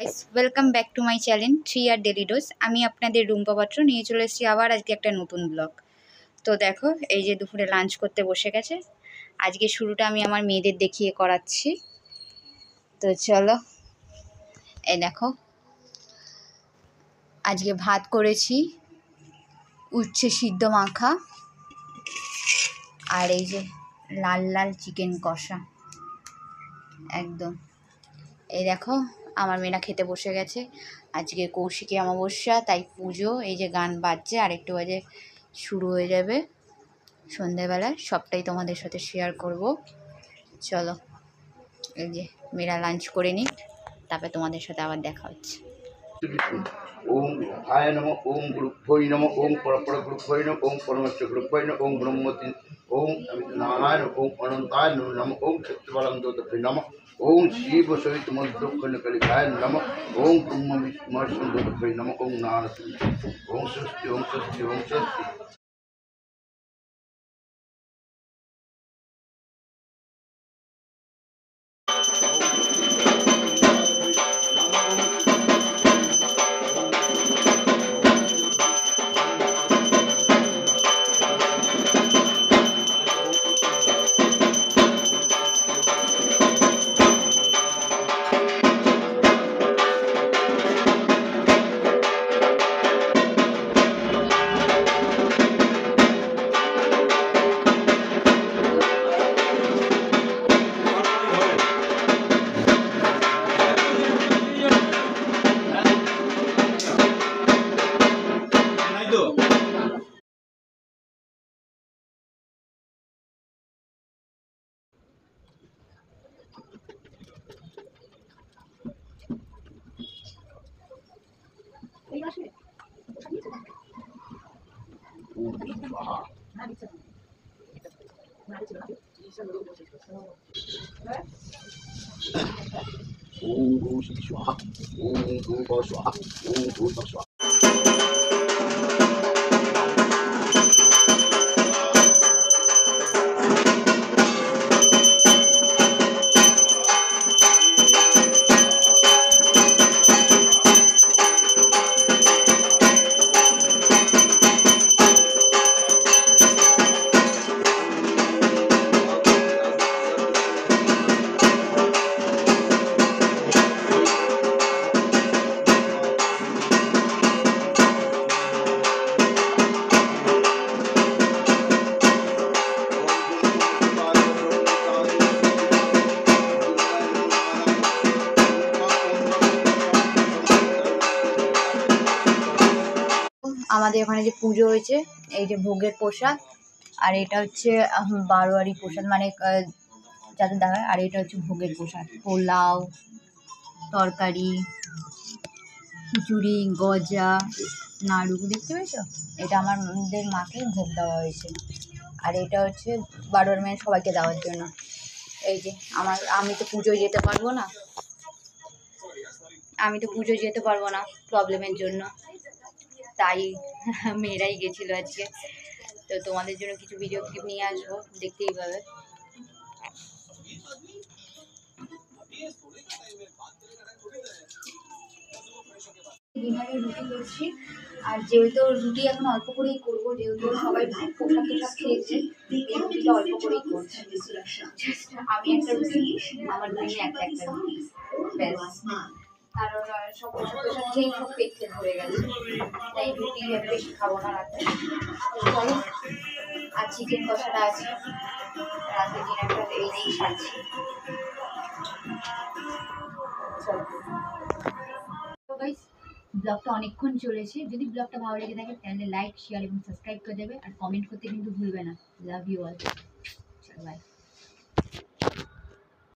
Welcome back to my channel 3 আর daily dose. আমি আপনাদের রুম্পা পাত্র নিয়ে চলে এসেছি আবার আজকে একটা নতুন ব্লগ। তো দেখো এই যে দুপুরে লাঞ্চ করতে বসে গেছে। আজকে শুরুটা আমি আমার মেয়েদের দেখিয়ে করাচ্ছি। তো চলো, এই দেখো আজকে ভাত করেছি, উচ্ছে সিদ্ধ মাখা, আর এই যে লাল লাল চিকেন কষা একদম। এই দেখো আমার মেয়েরা খেতে বসে গেছে। আজকে কৌশিকী অমাবস্যা, তাই পুজো। এই যে গান বাজছে, আর একটু বাজে শুরু হয়ে যাবে সন্ধেবেলায়। সবটাই তোমাদের সাথে শেয়ার করব। চলো এই যে মেয়েরা লাঞ্চ করে নিক, তারপরে তোমাদের সাথে আবার দেখা হচ্ছে। ओम आय नमः ओम गुरुभ्योय नमः ओम परपर गुरुभ्योय नमः ओम परमश्च गुरुभ्योय नमः ओम ब्रह्मति ओम नारायण ओम अनंताय नमः ओम सत्यबलं दोतभ्य नमः ओम शिव सहित मद्दोखनकलिकाय नमः ओम ब्रह्म विष्णु दोतभ्य नमः ओम नारायण ओम स्वस्ति ओम स्वस्ति ओम स्वस्ति। ओम गुरु स्वाहा ओम गुरु स्वाहा ओम गुरु स्वाहा। আমাদের ওখানে যে পুজো হয়েছে, এই যে ভোগের প্রসাদ, আর এটা হচ্ছে বারোয়ারি প্রসাদ, মানে যাদের দেখায়। আর এটা হচ্ছে ভোগের প্রসাদ, পোলাও, তরকারি, খিচুড়ি, গজা, নাড়ু, দেখতে পেয়েছো? এটা আমাদের মাকে ভোগ দেওয়া হয়েছে। আর এটা হচ্ছে বারোয়ারি মেয়ে সবাইকে দেওয়ার জন্য। এই যে আমি তো পুজোয় যেতে পারবো না, প্রবলেমের জন্য, তাই মেয়েরাই গেছিলো আজকে। তো তোমাদের জন্য কিছু ভিডিও ক্লিপ নিয়ে আসবো, দেখতেই পাবে। ডিনারে রুটি করছি, আর যেহেতু রুটি এখন অল্প করেই করবো, যেহেতু সবাই প্রসাদ টোসাদ খেয়েছে, এই রুটিটা অল্প করেই করছি। আমি একটা রুটি, আমার বোন একটা রুটি, ব্যাস। কারণ সব প্রসাদ টোসাদ খেয়েই সব পেট ভরে গেছে, তাই রুটি বেশি খাবো না রাতে। চলো, আর চিকেন কষাটা আছে, রাতে ডিনারটা এই দিয়েই সারছি। ব্লগটা অনেকক্ষণ চলেছে। যদি ব্লগটা ভালো লেগে থাকে তাহলে লাইক, শেয়ার এবং সাবস্ক্রাইব করে দেবে, আর কমেন্ট করতে কিন্তু ভুলবে না। Love you all, by.